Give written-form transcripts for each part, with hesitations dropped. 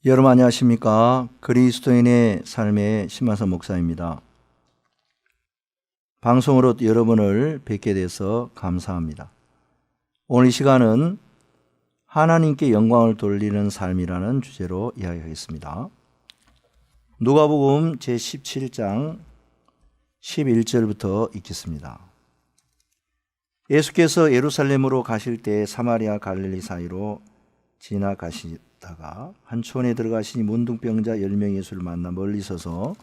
여러분 안녕하십니까? 그리스도인의 삶의 신만선 목사입니다. 방송으로 여러분을 뵙게 돼서 감사합니다. 오늘 이 시간은 하나님께 영광을 돌리는 삶이라는 주제로 이야기하겠습니다. 누가복음 제17장 11절부터 읽겠습니다. 예수께서 예루살렘으로 가실 때 사마리아 갈릴리 사이로 지나가시다가 한 촌에 들어가시니 문둥병자 10명의 예수를 만나 멀리 서서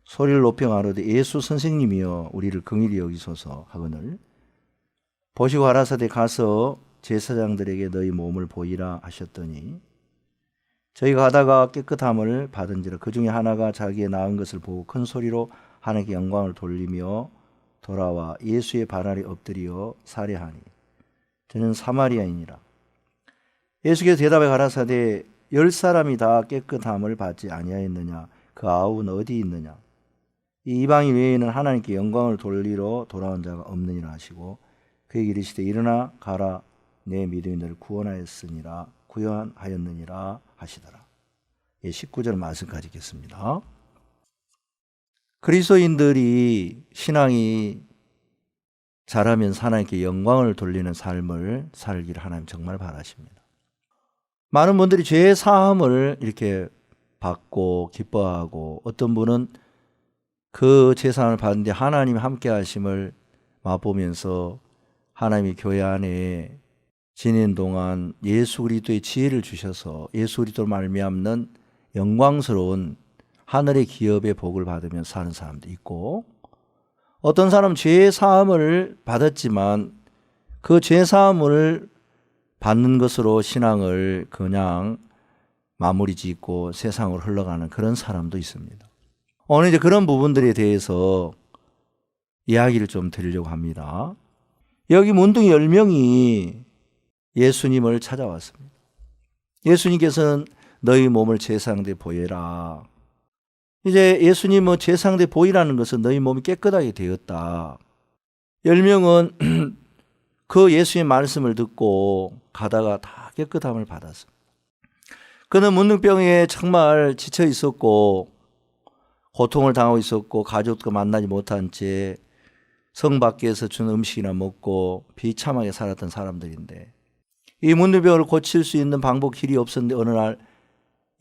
소리를 높여 가로되 예수 선생님이여 우리를 긍휼히 여기소서 하거늘 보시고 가라사대 가서 제사장들에게 너희 몸을 보이라 하셨더니 저희가 가다가 깨끗함을 받은지라 그 중에 하나가 자기의 나은 것을 보고 큰 소리로 하나님께 영광을 돌리며 돌아와 예수의 발 아래 엎드려 살해하니 저는 사마리아인이라. 예수께서 대답해 가라사대 10사람이 다 깨끗함을 받지 아니하였느냐? 그 아홉은 어디 있느냐? 이 이방인 외에는 하나님께 영광을 돌리러 돌아온 자가 없느니라 하시고 그에게 이르시되 일어나 가라 내 믿음이 너를 구원하였느니라 하시더라. 19절 말씀까지 읽겠습니다. 그리스도인들이 신앙이 자라면서 하나님께 영광을 돌리는 삶을 살기를 하나님 정말 바라십니다. 많은 분들이 죄의 사함을 이렇게 받고 기뻐하고 어떤 분은 그 죄 사함을 받는데 하나님이 함께 하심을 맛보면서 하나님이 교회 안에 지내는 동안 예수 그리스도의 지혜를 주셔서 예수 그리스도로 말미암는 영광스러운 하늘의 기업의 복을 받으며 사는 사람도 있고 어떤 사람은 죄의 사함을 받았지만 그 죄 사함을 받는 것으로 신앙을 그냥 마무리 짓고 세상으로 흘러가는 그런 사람도 있습니다. 오늘 이제 그런 부분들에 대해서 이야기를 좀 드리려고 합니다. 여기 문둥이 10명이 예수님을 찾아왔습니다. 예수님께서는 너희 몸을 제사장대 보여라. 이제 예수님은 제사장대 보이라는 것은 너희 몸이 깨끗하게 되었다. 10명은 그 예수의 말씀을 듣고 가다가 다 깨끗함을 받았습니다. 그는 문둥병에 정말 지쳐 있었고 고통을 당하고 있었고 가족도 만나지 못한 채 성 밖에서 준 음식이나 먹고 비참하게 살았던 사람들인데 이 문둥병을 고칠 수 있는 방법 길이 없었는데 어느 날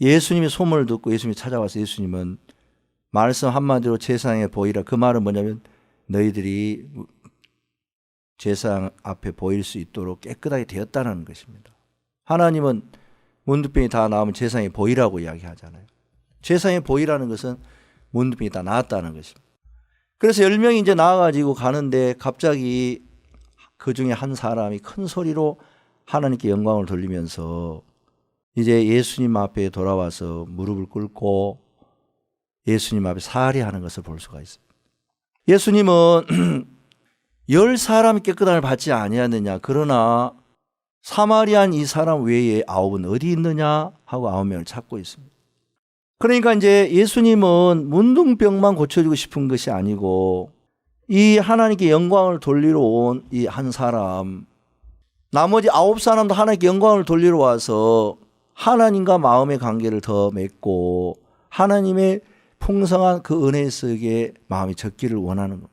예수님의 소문을 듣고 예수님이 찾아와서 예수님은 말씀 한마디로 제사장에 보이라. 그 말은 뭐냐면 너희들이 제사장 앞에 보일 수 있도록 깨끗하게 되었다는 것입니다. 하나님은 문둥병이 다 나오면 제사장에 보이라고 이야기하잖아요. 제사장에 보이라는 것은 문둥병이 다 나았다는 것입니다. 그래서 10명이 이제 나와가지고 가는데 갑자기 그 중에 한 사람이 큰 소리로 하나님께 영광을 돌리면서 이제 예수님 앞에 돌아와서 무릎을 꿇고 예수님 앞에 살해하는 것을 볼 수가 있습니다. 예수님은 10사람이 깨끗함을 받지 아니하느냐. 그러나 사마리아인 이 사람 외에 9은 어디 있느냐 하고 9명을 찾고 있습니다. 그러니까 이제 예수님은 문둥병만 고쳐주고 싶은 것이 아니고 이 하나님께 영광을 돌리러 온 이 한 사람, 나머지 9사람도 하나님께 영광을 돌리러 와서 하나님과 마음의 관계를 더 맺고 하나님의 풍성한 그 은혜 속에 마음이 적기를 원하는 겁니다.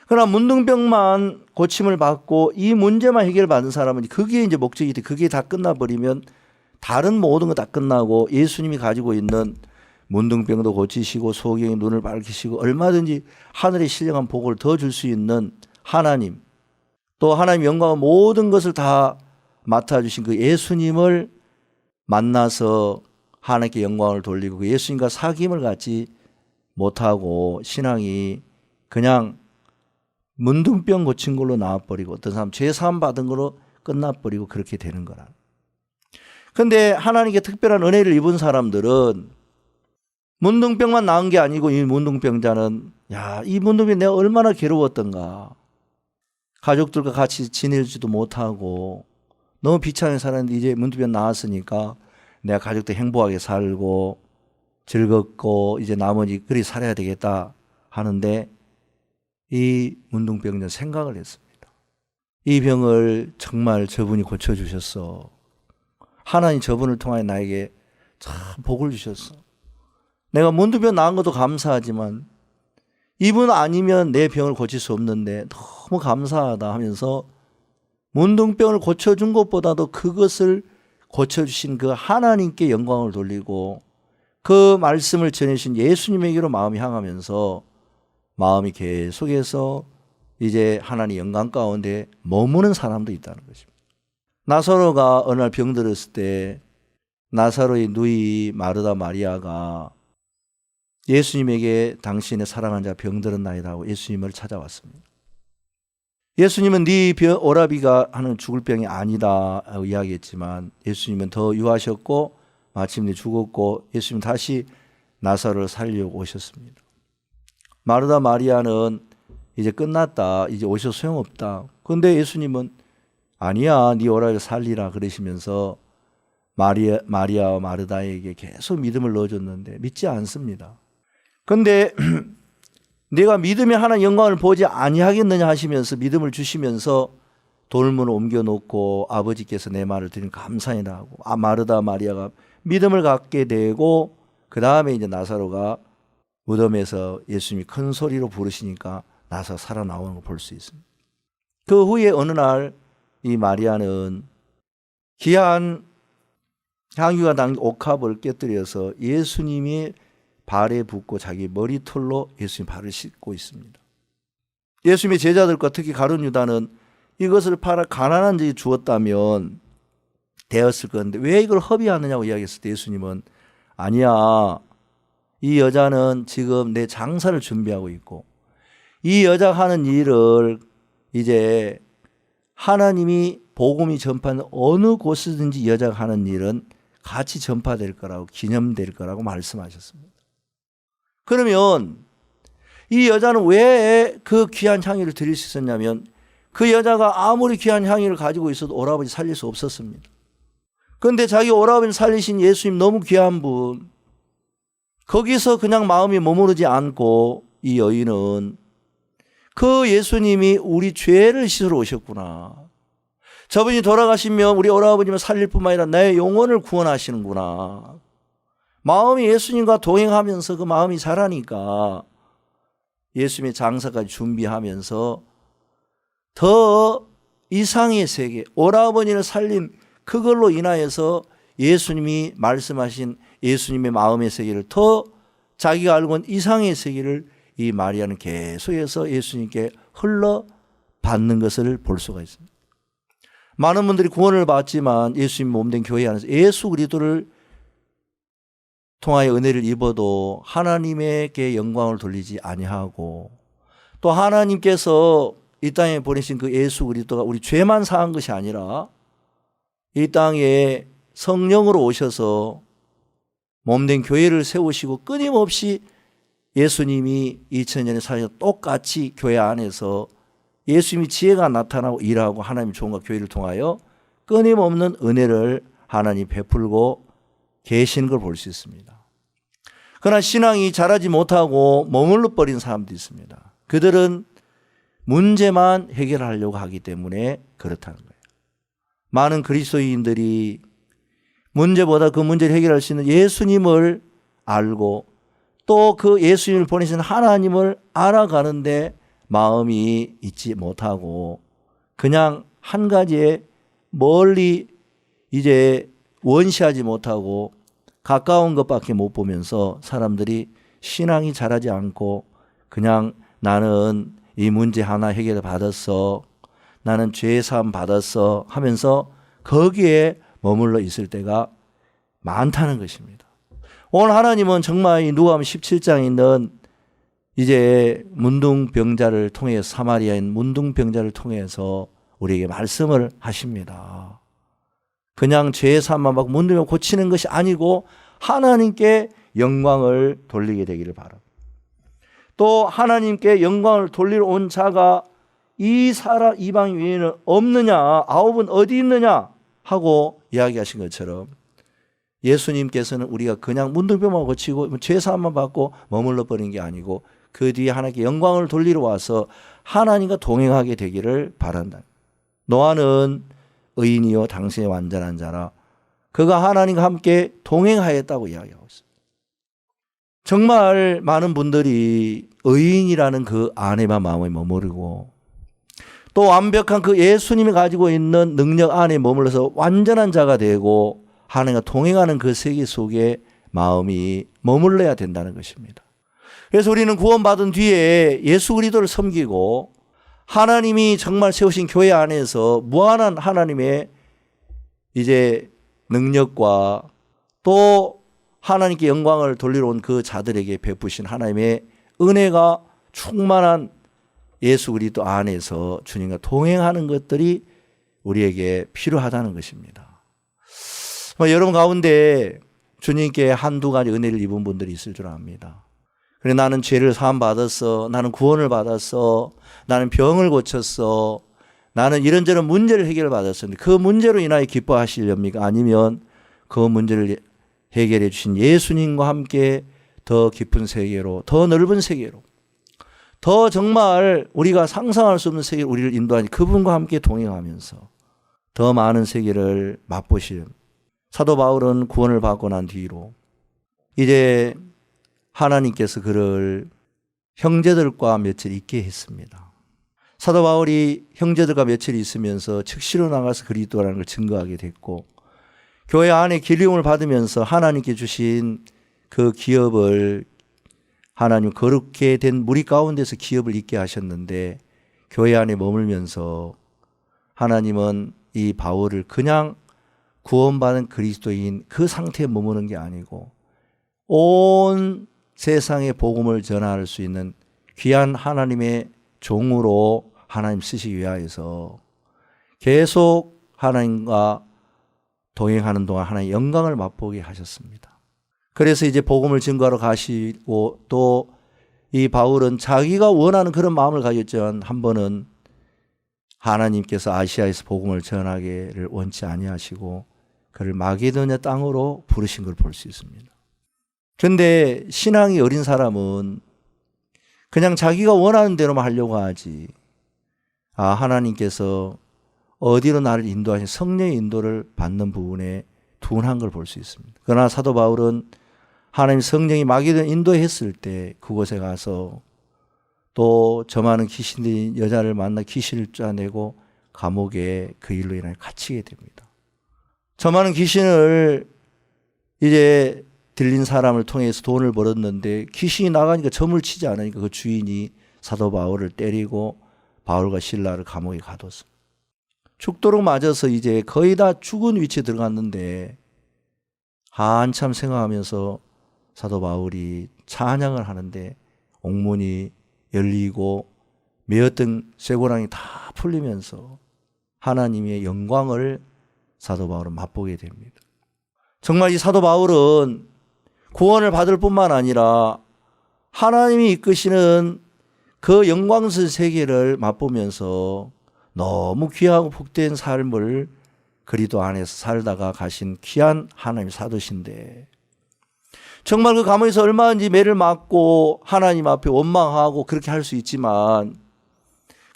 그러나 문둥병만 고침을 받고 이 문제만 해결받은 사람은 그게 이제 목적이 돼. 그게 다 끝나버리면 다른 모든 거 다 끝나고 예수님이 가지고 있는 문둥병도 고치시고 소경의 눈을 밝히시고 얼마든지 하늘의 신령한 복을 더 줄 수 있는 하나님, 또 하나님 영광의 모든 것을 다 맡아주신 그 예수님을 만나서 하나님께 영광을 돌리고 그 예수님과 사귐을 갖지 못하고 신앙이 그냥 문둥병 고친 걸로 나와버리고 어떤 사람 죄 사함 받은 걸로 끝나버리고 그렇게 되는 거라. 그런데 하나님께 특별한 은혜를 입은 사람들은 문둥병만 나은 게 아니고 이 문둥병자는 이 문둥병 내가 얼마나 괴로웠던가. 가족들과 같이 지내지도 못하고 너무 비참하게 살았는데 이제 문둥병 나았으니까 내가 가족도 행복하게 살고 즐겁고 이제 나머지 그리 살아야 되겠다 하는데 이 문둥병자는 생각을 했습니다. 이 병을 정말 저분이 고쳐주셨어. 하나님 저분을 통하여 나에게 참 복을 주셨어. 내가 문둥병 나은 것도 감사하지만 이분 아니면 내 병을 고칠 수 없는데 너무 감사하다 하면서 문둥병을 고쳐준 것보다도 그것을 고쳐주신 그 하나님께 영광을 돌리고 그 말씀을 전해주신 예수님에게로 마음이 향하면서 마음이 계속해서 이제 하나님 영광 가운데 머무는 사람도 있다는 것입니다. 나사로가 어느 날 병들었을 때 나사로의 누이 마르다 마리아가 예수님에게 당신의 사랑하는 자 병들었나이다 하고 예수님을 찾아왔습니다. 예수님은 네 오라비가 하는 죽을 병이 아니다 하고 이야기했지만 예수님은 더 유하셨고 마침내 죽었고 예수님은 다시 나사로를 살리려고 오셨습니다. 마르다 마리아는 이제 끝났다. 이제 오셔서 소용없다. 그런데 예수님은 아니야. 네 오라비를 살리라 그러시면서 마리아와 마르다에게 계속 믿음을 넣어줬는데 믿지 않습니다. 그런데 내가 믿음의 하나님 영광을 보지 아니하겠느냐 하시면서 믿음을 주시면서 돌문을 옮겨놓고 아버지께서 내 말을 들으니 감사이다 하고 마르다 마리아가 믿음을 갖게 되고 그 다음에 이제 나사로가 무덤에서 예수님이 큰 소리로 부르시니까 나사로 살아나오는 걸 볼 수 있습니다. 그 후에 어느 날 이 마리아는 귀한 향유가 담긴 옥합을 깨뜨려서 예수님이 발에 붓고 자기 머리털로 예수님 발을 씻고 있습니다. 예수님의 제자들과 특히 가룟 유다는 이것을 팔아 가난한 자에게 주었다면 되었을 건데 왜 이걸 허비하느냐고 이야기했을 때 예수님은 아니야. 이 여자는 지금 내 장사를 준비하고 있고 이 여자가 하는 일을 이제 하나님이 복음이 전파하는 어느 곳이든지 이 여자가 하는 일은 같이 전파될 거라고 기념될 거라고 말씀하셨습니다. 그러면 이 여자는 왜 그 귀한 향유를 드릴 수 있었냐면 그 여자가 아무리 귀한 향유를 가지고 있어도 오라버니 살릴 수 없었습니다. 그런데 자기 오라버니 살리신 예수님 너무 귀한 분 거기서 그냥 마음이 머무르지 않고 이 여인은 그 예수님이 우리 죄를 씻으러 오셨구나. 저분이 돌아가시면 우리 오라버님을 살릴 뿐만 아니라 나의 영혼을 구원하시는구나. 마음이 예수님과 동행하면서 그 마음이 자라니까 예수님의 장사까지 준비하면서 더 이상의 세계, 오라버니를 살린 그걸로 인하여서 예수님이 말씀하신 예수님의 마음의 세계를 더 자기가 알고 있는 이상의 세계를 이 마리아는 계속해서 예수님께 흘러받는 것을 볼 수가 있습니다. 많은 분들이 구원을 받지만 예수님 몸된 교회 안에서 예수 그리스도를 통하여 은혜를 입어도 하나님에게 영광을 돌리지 아니하고 또 하나님께서 이 땅에 보내신 그 예수 그리스도가 우리 죄만 사한 것이 아니라 이 땅에 성령으로 오셔서 몸된 교회를 세우시고 끊임없이 예수님이 2000년에 사셔서 똑같이 교회 안에서 예수님이 지혜가 나타나고 일하고 하나님 종과 교회를 통하여 끊임없는 은혜를 하나님 베풀고 계시는 걸 볼 수 있습니다. 그러나 신앙이 자라지 못하고 머물러 버린 사람도 있습니다. 그들은 문제만 해결하려고 하기 때문에 그렇다는 거예요. 많은 그리스도인들이 문제보다 그 문제를 해결할 수 있는 예수님을 알고 또 그 예수님을 보내신 하나님을 알아가는데 마음이 있지 못하고 그냥 한 가지에 멀리 이제 원시하지 못하고 가까운 것밖에 못 보면서 사람들이 신앙이 자라지 않고 그냥 나는 이 문제 하나 해결 받았어. 나는 죄 사함 받았어 하면서 거기에 머물러 있을 때가 많다는 것입니다. 오늘 하나님은 정말 이 누가복음 17장에 있는 이제 문둥병자를 통해서 사마리아인 문둥병자를 통해서 우리에게 말씀을 하십니다. 그냥 죄 사함만 받고 문둥병 고치는 것이 아니고 하나님께 영광을 돌리게 되기를 바랍니다. 또 하나님께 영광을 돌리러 온 자가 이 사람 이방 외에는 없느냐, 아홉은 어디 있느냐 하고 이야기하신 것처럼 예수님께서는 우리가 그냥 문둥병만 고치고 죄사함만 받고 머물러 버린 게 아니고 그 뒤에 하나님께 영광을 돌리러 와서 하나님과 동행하게 되기를 바란다. 노아는 의인이요 당신의 완전한 자라 그가 하나님과 함께 동행하였다고 이야기하고 있습니다. 정말 많은 분들이 의인이라는 그 안에만 마음에 머무르고 또 완벽한 그 예수님이 가지고 있는 능력 안에 머물러서 완전한 자가 되고 하나님과 동행하는 그 세계 속에 마음이 머물러야 된다는 것입니다. 그래서 우리는 구원받은 뒤에 예수 그리스도를 섬기고 하나님이 정말 세우신 교회 안에서 무한한 하나님의 이제 능력과 또 하나님께 영광을 돌리러 온 그 자들에게 베푸신 하나님의 은혜가 충만한 예수 그리스도 안에서 주님과 동행하는 것들이 우리에게 필요하다는 것입니다. 여러분 가운데 주님께 한두 가지 은혜를 입은 분들이 있을 줄 압니다. 그래, 나는 죄를 사함 받았어. 나는 구원을 받았어. 나는 병을 고쳤어. 나는 이런저런 문제를 해결받았었는데 그 문제로 인하여 기뻐하시렵니까? 아니면 그 문제를 해결해 주신 예수님과 함께 더 깊은 세계로, 더 넓은 세계로, 더 정말 우리가 상상할 수 없는 세계로 우리를 인도하니 그분과 함께 동행하면서 더 많은 세계를 맛보실 사도 바울은 구원을 받고 난 뒤로 이제 하나님께서 그를 형제들과 며칠 있게 했습니다. 사도 바울이 형제들과 며칠 있으면서 즉시로 나가서 그리스도라는 걸 증거하게 됐고 교회 안에 기름을 받으면서 하나님께 주신 그 기업을 하나님 거룩게 된 무리 가운데서 기업을 있게 하셨는데 교회 안에 머물면서 하나님은 이 바울을 그냥 구원받은 그리스도인 그 상태에 머무는 게 아니고 온 세상에 복음을 전할 수 있는 귀한 하나님의 종으로 하나님 쓰시기 위하여서 계속 하나님과 동행하는 동안 하나님의 영광을 맛보게 하셨습니다. 그래서 이제 복음을 증거하러 가시고 또 이 바울은 자기가 원하는 그런 마음을 가졌지만 한 번은 하나님께서 아시아에서 복음을 전하기를 원치 아니하시고 그를 마게도냐 땅으로 부르신 걸 볼 수 있습니다. 그런데 신앙이 어린 사람은 그냥 자기가 원하는 대로만 하려고 하지 하나님께서 어디로 나를 인도하신 성령의 인도를 받는 부분에 둔한 걸 볼 수 있습니다. 그러나 사도 바울은 하나님 성령이 마게도냐 인도했을 때 그곳에 가서 또 저 많은 귀신들이 여자를 만나 귀신을 쫓아내고 감옥에 그 일로 인하여 갇히게 됩니다. 저 많은 귀신을 이제 들린 사람을 통해서 돈을 벌었는데 귀신이 나가니까 점을 치지 않으니까 그 주인이 사도 바울을 때리고 바울과 실라를 감옥에 가뒀습니다. 죽도록 맞아서 이제 거의 다 죽은 위치에 들어갔는데 한참 생각하면서 사도 바울이 찬양을 하는데 옥문이 열리고 메었던 쇠고랑이 다 풀리면서 하나님의 영광을 사도 바울은 맛보게 됩니다. 정말 이 사도 바울은 구원을 받을 뿐만 아니라 하나님이 이끄시는 그 영광스러운 세계를 맛보면서 너무 귀하고 복된 삶을 그리스도 안에서 살다가 가신 귀한 하나님의 사도신데 정말 그 감옥에서 얼마든지 매를 맞고 하나님 앞에 원망하고 그렇게 할 수 있지만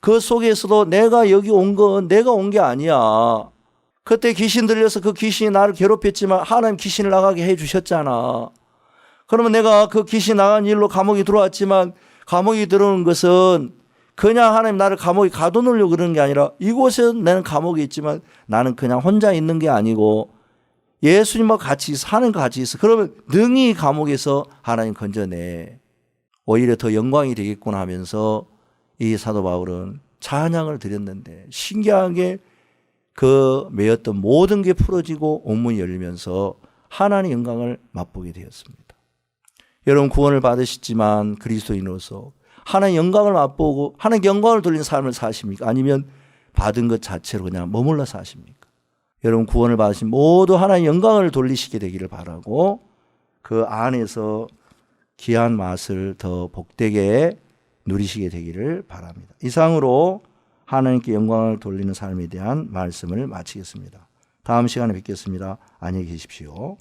그 속에서도 내가 여기 온 건 내가 온 게 아니야. 그때 귀신 들려서 그 귀신이 나를 괴롭혔지만 하나님 귀신을 나가게 해 주셨잖아. 그러면 내가 그 귀신 나간 일로 감옥에 들어왔지만 감옥에 들어오는 것은 그냥 하나님 나를 감옥에 가둬놓으려고 그러는 게 아니라 이곳에 나는 감옥에 있지만 나는 그냥 혼자 있는 게 아니고 예수님과 같이 있어, 하나님과 같이 있어. 그러면 능히 감옥에서 하나님 건져내. 오히려 더 영광이 되겠구나 하면서 이 사도 바울은 찬양을 드렸는데 신기하게 그 매였던 모든 게 풀어지고 옥문이 열리면서 하나님의 영광을 맛보게 되었습니다. 여러분 구원을 받으셨지만 그리스도인으로서 하나님의 영광을 맛보고 하나님의 영광을 돌리는 삶을 사십니까? 아니면 받은 것 자체로 그냥 머물러 사십니까? 여러분 구원을 받으신 모두 하나님의 영광을 돌리시게 되기를 바라고 그 안에서 귀한 맛을 더 복되게 누리시게 되기를 바랍니다. 이상으로 하나님께 영광을 돌리는 삶에 대한 말씀을 마치겠습니다. 다음 시간에 뵙겠습니다. 안녕히 계십시오.